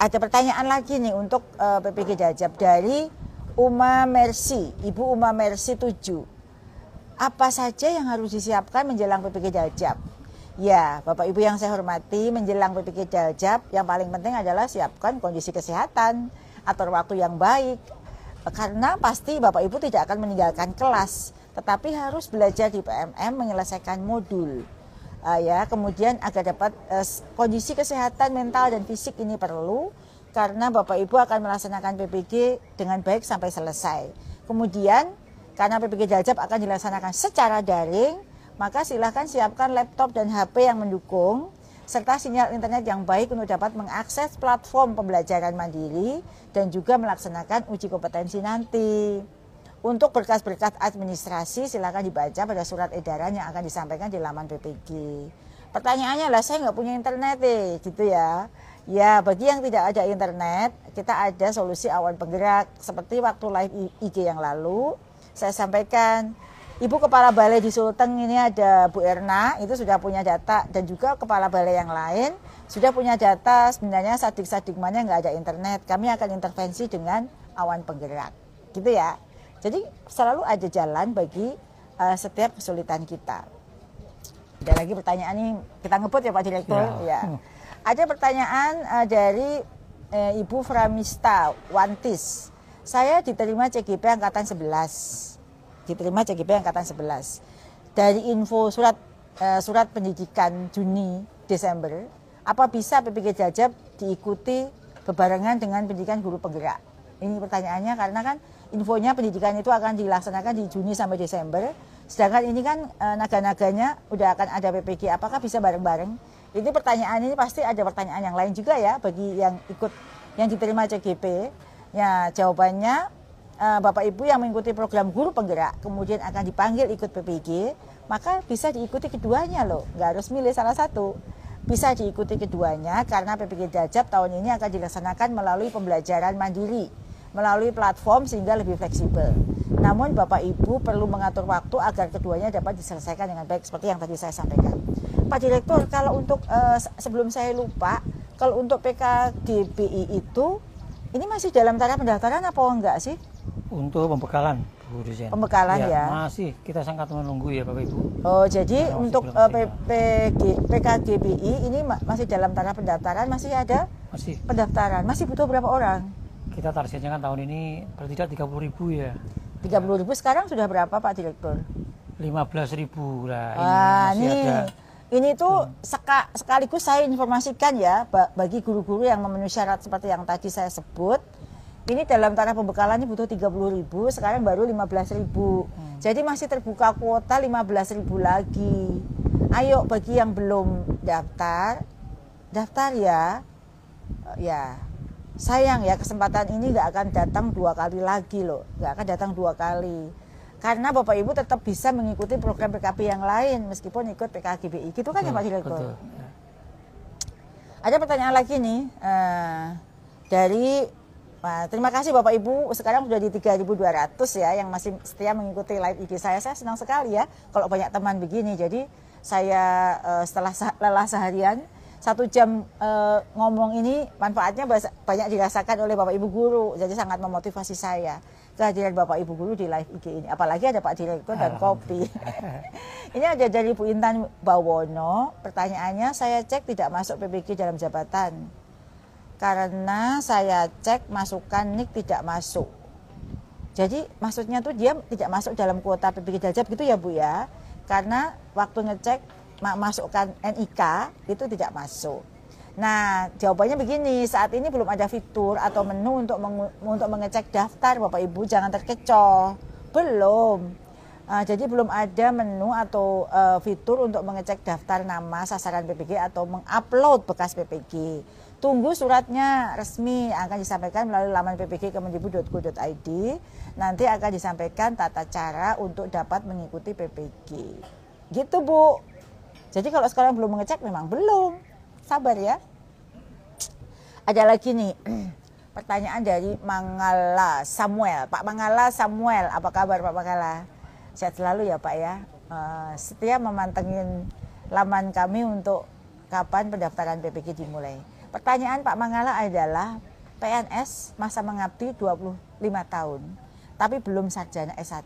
Ada pertanyaan lagi nih untuk PPG Jajab dari Uma Mercy, Ibu Uma Mercy 7. Apa saja yang harus disiapkan menjelang PPG Jajab? Ya, Bapak Ibu yang saya hormati, menjelang PPG Jajab yang paling penting adalah siapkan kondisi kesehatan, atur waktu yang baik. Karena pasti Bapak Ibu tidak akan meninggalkan kelas, tetapi harus belajar di PMM menyelesaikan modul. Ya, kemudian agar dapat kondisi kesehatan mental dan fisik ini perlu karena Bapak Ibu akan melaksanakan PPG dengan baik sampai selesai. Kemudian karena PPG Jajab akan dilaksanakan secara daring, maka silakan siapkan laptop dan HP yang mendukung serta sinyal internet yang baik untuk dapat mengakses platform pembelajaran mandiri dan juga melaksanakan uji kompetensi nanti. Untuk berkas-berkas administrasi silakan dibaca pada surat edaran yang akan disampaikan di laman PPG. Pertanyaannya lah, saya nggak punya internet gitu ya. Ya, bagi yang tidak ada internet, kita ada solusi awan penggerak. Seperti waktu live IG yang lalu, saya sampaikan, Ibu Kepala Balai di Sulteng ini ada Bu Erna, itu sudah punya data. Dan juga Kepala Balai yang lain sudah punya data, sebenarnya sadik-sadikmanya nggak ada internet. Kami akan intervensi dengan awan penggerak. Gitu ya. Jadi selalu ada jalan bagi setiap kesulitan kita. Ada lagi pertanyaan ini, kita ngebut ya Pak Direktur. Ya. Ada pertanyaan dari Ibu Framista Wantis. Saya diterima CGP Angkatan 11. Diterima CGP Angkatan 11. Dari info surat pendidikan Juni Desember, apa bisa PPG Jajab diikuti bebarengan dengan pendidikan guru penggerak? Ini pertanyaannya karena kan infonya pendidikan itu akan dilaksanakan di Juni sampai Desember. Sedangkan ini kan naga-naganya udah akan ada PPG. Apakah bisa bareng-bareng? Ini pertanyaan ini pasti ada pertanyaan yang lain juga ya bagi yang ikut yang diterima CGP. Ya, jawabannya Bapak Ibu yang mengikuti program guru penggerak kemudian akan dipanggil ikut PPG, maka bisa diikuti keduanya loh. Nggak harus milih salah satu. Bisa diikuti keduanya karena PPG Jajab tahun ini akan dilaksanakan melalui pembelajaran mandiri, melalui platform sehingga lebih fleksibel. Namun Bapak Ibu perlu mengatur waktu agar keduanya dapat diselesaikan dengan baik seperti yang tadi saya sampaikan. Pak Direktur, kalau untuk sebelum saya lupa, kalau untuk PKGBI itu ini masih dalam taraf pendaftaran apa enggak sih? Untuk pembekalan, Bu Dirjen. Pembekalan ya. Masih, kita sangat menunggu ya Bapak Ibu. Oh, jadi untuk PKGBI ini masih dalam taraf pendaftaran, masih ada? Masih. Pendaftaran, masih butuh berapa orang? Kita targetnya kan tahun ini paling tidak 30.000 ya. 30.000 sekarang sudah berapa Pak Direktur? 15.000 lah. Ini masih ada. Ini tuh sekaligus saya informasikan ya bagi guru-guru yang memenuhi syarat seperti yang tadi saya sebut. Ini dalam taraf pembekalannya butuh 30.000, sekarang baru 15.000. Jadi masih terbuka kuota 15.000 lagi. Ayo bagi yang belum daftar ya. Ya. Sayang ya kesempatan ini nggak akan datang 2 kali lagi loh, nggak akan datang 2 kali. Karena Bapak Ibu tetap bisa mengikuti program PKP yang lain meskipun ikut PKGBI, gitu kan ya Pak Direktur? Ada pertanyaan lagi nih dari terima kasih Bapak Ibu, sekarang sudah di 3.200 ya yang masih setia mengikuti live IG saya. Saya senang sekali ya kalau banyak teman begini. Jadi saya setelah lelah seharian 1 jam ngomong ini manfaatnya banyak dirasakan oleh Bapak Ibu guru. Jadi sangat memotivasi saya kehadiran Bapak Ibu guru di live IG ini. Apalagi ada Pak Direktur dan kopi. Ini ada dari Bu Intan Bawono. Pertanyaannya, saya cek tidak masuk PPG dalam jabatan. Karena saya cek masukan NIK tidak masuk. Jadi maksudnya tuh dia tidak masuk dalam kuota PPG Jajab gitu ya Bu ya. Karena waktu ngecek masukkan NIK itu tidak masuk. Nah, jawabannya begini, saat ini belum ada fitur atau menu untuk mengecek daftar Bapak Ibu, jangan terkecoh. Belum. Jadi belum ada menu atau fitur untuk mengecek daftar nama sasaran PPG atau mengupload bekas PPG. Tunggu suratnya resmi akan disampaikan melalui laman ppg.kemendikbud.go.id. Nanti akan disampaikan tata cara untuk dapat mengikuti PPG. Gitu Bu. Jadi kalau sekarang belum mengecek memang belum. Sabar ya. Ada lagi nih pertanyaan dari Mangala Samuel. Pak Mangala Samuel, apa kabar Pak Mangala? Sehat selalu ya Pak ya. Setia memantengin laman kami untuk kapan pendaftaran PPG dimulai. Pertanyaan Pak Mangala adalah PNS masa mengabdi 25 tahun, tapi belum sarjana S1.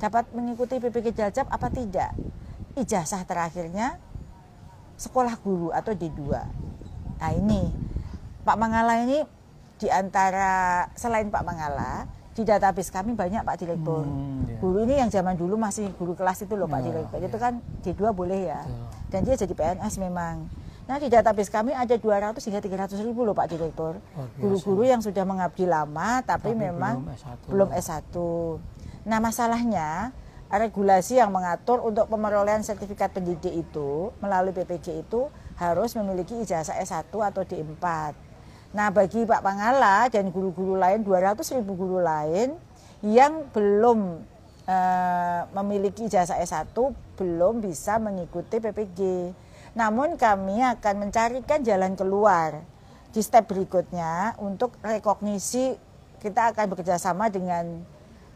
Dapat mengikuti PPG Daljab apa tidak? Ijazah terakhirnya sekolah guru atau D2. Nah ini, Pak Mangala ini di antara, selain Pak Mangala, di database kami banyak Pak Direktur. Guru ini yang zaman dulu masih guru kelas itu loh Pak Direktur. Itu kan D2 boleh ya. Dan dia jadi PNS memang. Nah di database kami ada 200 hingga 300 ribu loh Pak Direktur. Guru-guru yang sudah mengabdi lama tapi memang belum S1. Nah masalahnya regulasi yang mengatur untuk pemerolehan sertifikat pendidik itu melalui PPG itu harus memiliki ijazah S1 atau D4. Nah bagi Pak Mangala dan guru-guru lain, 200 ribu guru lain yang belum memiliki ijazah S1 belum bisa mengikuti PPG. Namun kami akan mencarikan jalan keluar di step berikutnya untuk rekognisi. Kita akan bekerjasama dengan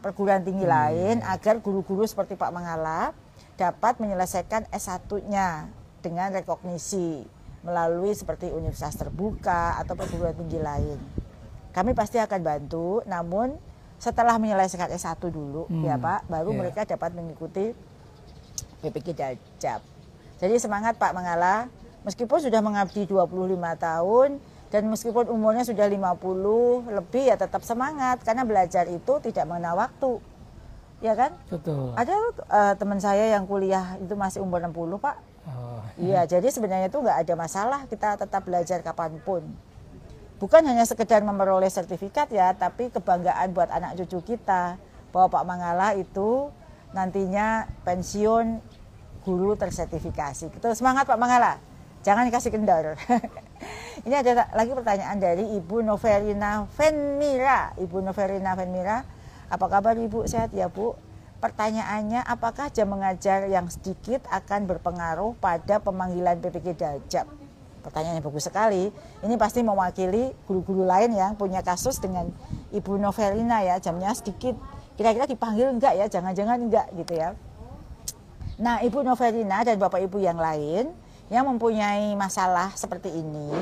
perguruan tinggi lain agar guru-guru seperti Pak Mangala dapat menyelesaikan S1-nya dengan rekognisi melalui seperti universitas terbuka atau perguruan tinggi lain. Kami pasti akan bantu, namun setelah menyelesaikan S1 dulu ya Pak, baru mereka dapat mengikuti PPG Daljab. Jadi semangat Pak Mangala, meskipun sudah mengabdi 25 tahun dan meskipun umurnya sudah 50 lebih ya tetap semangat karena belajar itu tidak mengenal waktu. Ya kan? Betul. Ada teman saya yang kuliah itu masih umur 60 Pak. Iya, jadi sebenarnya itu nggak ada masalah kita tetap belajar kapanpun. Bukan hanya sekedar memperoleh sertifikat ya, tapi kebanggaan buat anak cucu kita bahwa Pak Mangala itu nantinya pensiun guru tersertifikasi. Gitu. Semangat Pak Mangala, jangan dikasih kendor. Ini ada lagi pertanyaan dari Ibu Noverina Venmira. Ibu Noverina Venmira, apa kabar Ibu? Sehat ya Bu? Pertanyaannya, apakah jam mengajar yang sedikit akan berpengaruh pada pemanggilan PPG Daljab? Pertanyaan yang bagus sekali. Ini pasti mewakili guru-guru lain yang punya kasus dengan Ibu Noverina ya, jamnya sedikit. Kira-kira dipanggil enggak ya? Jangan-jangan enggak gitu ya. Nah, Ibu Noverina dan Bapak Ibu yang lain yang mempunyai masalah seperti ini,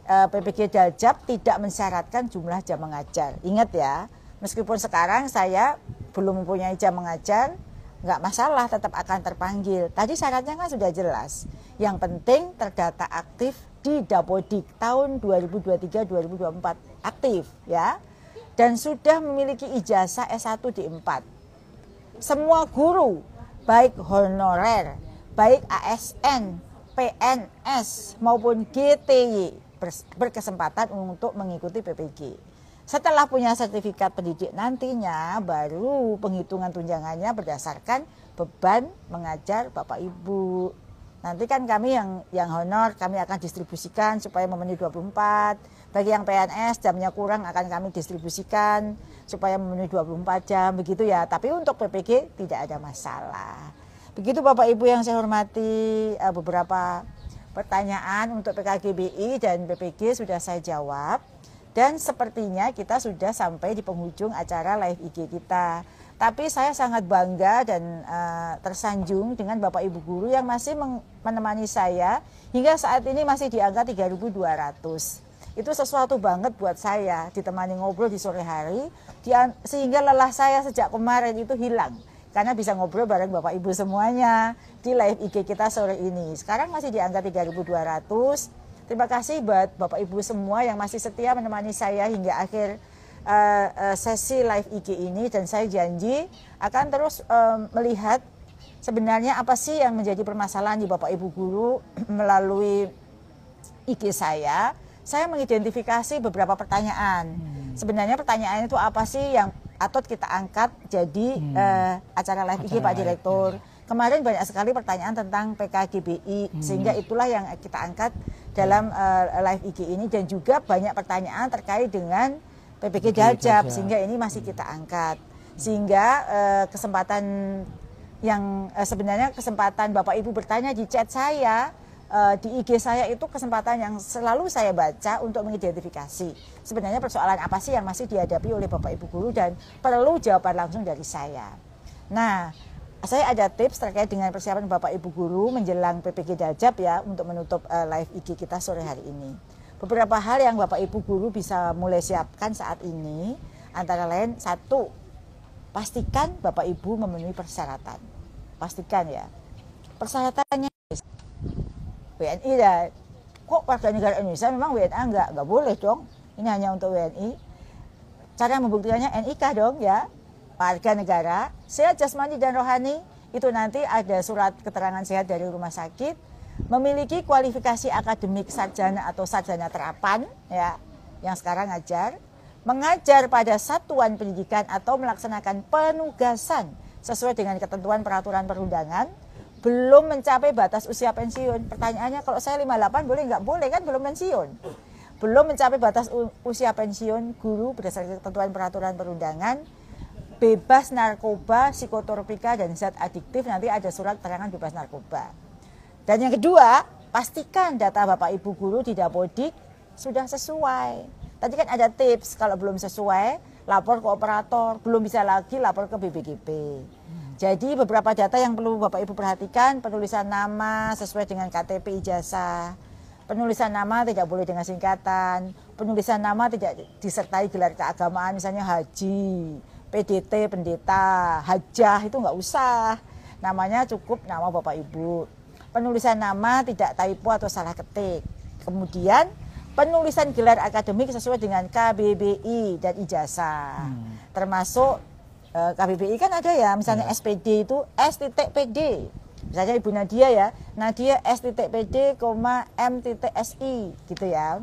PPG Daljab tidak mensyaratkan jumlah jam mengajar. Ingat ya, meskipun sekarang saya belum mempunyai jam mengajar, nggak masalah, tetap akan terpanggil. Tadi syaratnya kan sudah jelas. Yang penting terdata aktif di Dapodik tahun 2023-2024 aktif ya, dan sudah memiliki ijazah S1 D4. Semua guru, baik honorer, baik ASN, PNS maupun GTY berkesempatan untuk mengikuti PPG. Setelah punya sertifikat pendidik nantinya baru penghitungan tunjangannya berdasarkan beban mengajar Bapak Ibu. Nanti kan kami yang honor kami akan distribusikan supaya memenuhi 24. Bagi yang PNS jamnya kurang akan kami distribusikan supaya memenuhi 24 jam begitu ya. Tapi untuk PPG tidak ada masalah. Begitu Bapak Ibu yang saya hormati, beberapa pertanyaan untuk PKGBI dan PPG sudah saya jawab. Dan sepertinya kita sudah sampai di penghujung acara live IG kita. Tapi saya sangat bangga dan tersanjung dengan Bapak Ibu guru yang masih menemani saya hingga saat ini masih di angka 3.200. Itu sesuatu banget buat saya, ditemani ngobrol di sore hari, sehingga lelah saya sejak kemarin itu hilang. Karena bisa ngobrol bareng Bapak Ibu semuanya di live IG kita sore ini. Sekarang masih di angka 3.200. Terima kasih buat Bapak Ibu semua yang masih setia menemani saya hingga akhir sesi live IG ini. Dan saya janji akan terus melihat sebenarnya apa sih yang menjadi permasalahan di Bapak Ibu guru melalui IG saya. Saya mengidentifikasi beberapa pertanyaan. Sebenarnya pertanyaan itu apa sih yang patut kita angkat jadi acara live IG Pak Direktur. Kemarin banyak sekali pertanyaan tentang PKGBI, sehingga itulah yang kita angkat dalam live IG ini, dan juga banyak pertanyaan terkait dengan PPG Daljab, sehingga ini masih kita angkat. Sehingga kesempatan yang sebenarnya kesempatan Bapak Ibu bertanya di chat saya, di IG saya itu kesempatan yang selalu saya baca untuk mengidentifikasi sebenarnya persoalan apa sih yang masih dihadapi oleh Bapak Ibu guru dan perlu jawaban langsung dari saya. Nah, saya ada tips terkait dengan persiapan Bapak Ibu guru menjelang PPG Daljab ya, untuk menutup live IG kita sore hari ini. Beberapa hal yang Bapak Ibu guru bisa mulai siapkan saat ini, antara lain, 1, pastikan Bapak Ibu memenuhi persyaratan. Pastikan ya. Persyaratannya WNI dah. Kok warga negara Indonesia memang WNA enggak boleh dong. Ini hanya untuk WNI. Cara membuktikannya NIK dong ya. Warga negara, sehat jasmani dan rohani, itu nanti ada surat keterangan sehat dari rumah sakit, memiliki kualifikasi akademik sarjana atau sarjana terapan ya, yang sekarang mengajar pada satuan pendidikan atau melaksanakan penugasan sesuai dengan ketentuan peraturan perundangan, belum mencapai batas usia pensiun. Pertanyaannya, kalau saya 58 boleh nggak? Boleh kan, belum pensiun. Belum mencapai batas usia pensiun guru berdasarkan ketentuan peraturan perundangan, bebas narkoba, psikotropika, dan zat adiktif, nanti ada surat keterangan bebas narkoba. Dan yang kedua, pastikan data Bapak Ibu guru di Dapodik sudah sesuai. Tadi kan ada tips, kalau belum sesuai, lapor ke operator, belum bisa lagi lapor ke BPGP. Jadi beberapa data yang perlu Bapak Ibu perhatikan, penulisan nama sesuai dengan KTP ijazah, penulisan nama tidak boleh dengan singkatan, penulisan nama tidak disertai gelar keagamaan, misalnya haji, PDT, pendeta, hajah, itu nggak usah. Namanya cukup nama Bapak Ibu. Penulisan nama tidak typo atau salah ketik. Kemudian penulisan gelar akademik sesuai dengan KBBI dan ijazah. Termasuk KBBI kan ada ya, misalnya SPD itu S.PD. Misalnya Ibu Nadia ya, Nadia S.PD, M.SI gitu ya.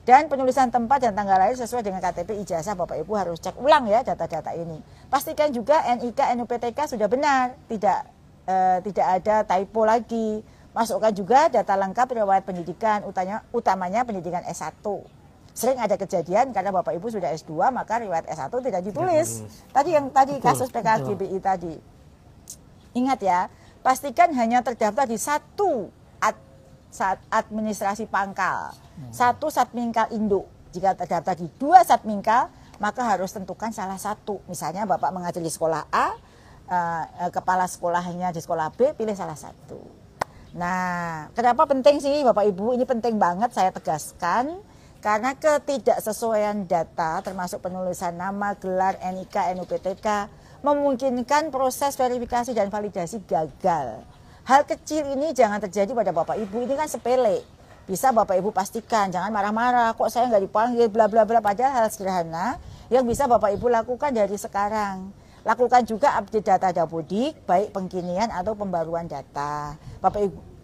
Dan penulisan tempat dan tanggal lahir sesuai dengan KTP ijazah, Bapak Ibu harus cek ulang ya data-data ini. Pastikan juga NIK, NUPTK sudah benar, tidak ada typo lagi. Masukkan juga data lengkap riwayat pendidikan, utamanya pendidikan S1. Sering ada kejadian karena Bapak Ibu sudah S2 maka riwayat S1 tidak ditulis. Tadi kasus PKGBI tadi. Ingat ya, pastikan hanya terdaftar di satu administrasi pangkal, satu satmingkal induk. Jika terdaftar di 2 satmingkal, maka harus tentukan salah satu. Misalnya Bapak mengajar di sekolah A, kepala sekolahnya di sekolah B, pilih salah satu. Nah, kenapa penting sih Bapak Ibu? Ini penting banget saya tegaskan. Karena ketidaksesuaian data termasuk penulisan nama, gelar, NIK, NUPTK memungkinkan proses verifikasi dan validasi gagal. Hal kecil ini jangan terjadi pada Bapak Ibu, ini kan sepele. Bisa Bapak Ibu pastikan, jangan marah-marah, kok saya nggak dipanggil, bla bla bla, padahal hal sederhana yang bisa Bapak Ibu lakukan dari sekarang. Lakukan juga update data Dapodik, baik pengkinian atau pembaruan data.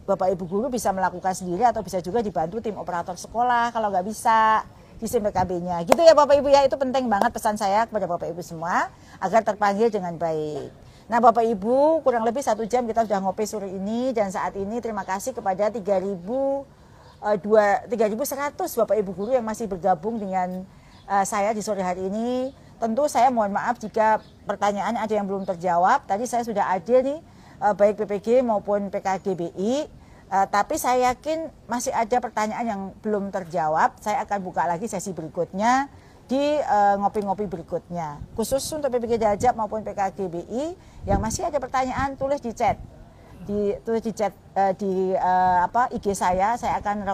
Bapak Ibu guru bisa melakukan sendiri atau bisa juga dibantu tim operator sekolah kalau nggak bisa di PKB-nya. Gitu ya Bapak Ibu ya, itu penting banget pesan saya kepada Bapak Ibu semua agar terpanggil dengan baik. Nah Bapak Ibu, kurang lebih 1 jam kita sudah ngopi sore ini, dan saat ini terima kasih kepada 3.100 Bapak Ibu guru yang masih bergabung dengan saya di sore hari ini. Tentu saya mohon maaf jika pertanyaan ada yang belum terjawab. Tadi saya sudah ada nih, baik PPG maupun PKGBI, tapi saya yakin masih ada pertanyaan yang belum terjawab. Saya akan buka lagi sesi berikutnya di ngopi-ngopi berikutnya. Khusus untuk PPG Dajab maupun PKGBI yang masih ada pertanyaan, tulis di chat. Di IG saya akan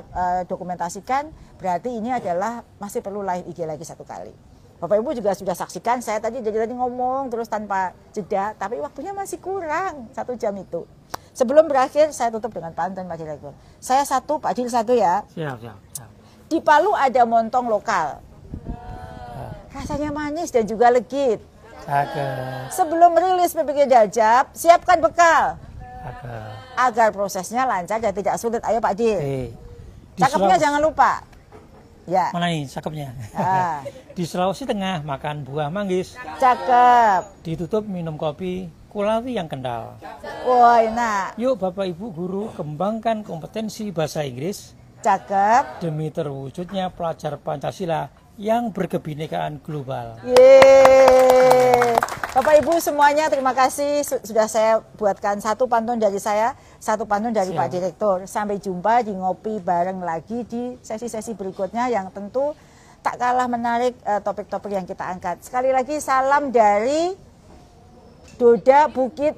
dokumentasikan. Berarti ini adalah masih perlu live IG lagi 1 kali. Bapak Ibu juga sudah saksikan, saya tadi ngomong terus tanpa jeda, tapi waktunya masih kurang 1 jam itu. Sebelum berakhir, saya tutup dengan pantun Pak Direktur. Saya 1, Pak Dil 1 ya. Siap. Di Palu ada montong lokal. Rasanya manis dan juga legit. Sebelum rilis PPG Dajab, siapkan bekal. Agar prosesnya lancar dan tidak sulit. Ayo Pak Dil. Cakepnya jangan lupa. Ya. Mana nih cakepnya? Di Sulawesi Tengah makan buah manggis. Cakep. Ditutup minum kopi Kulawi yang kental. Wah, enak. Yuk Bapak Ibu guru kembangkan kompetensi bahasa Inggris. Cakep. Demi terwujudnya pelajar Pancasila yang berkebinekaan global. Yeay. Bapak Ibu semuanya terima kasih sudah saya buatkan 1 pantun dari saya, 1 pantun dari Pak Direktur. Sampai jumpa di ngopi bareng lagi di sesi-sesi berikutnya yang tentu tak kalah menarik topik-topik yang kita angkat. Sekali lagi salam dari Doda Bukit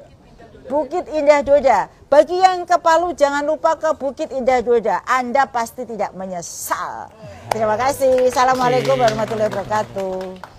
Bukit Indah Doda. Bagi yang ke Palu jangan lupa ke Bukit Indah Doda. Anda pasti tidak menyesal. Terima kasih. Assalamualaikum warahmatullahi wabarakatuh.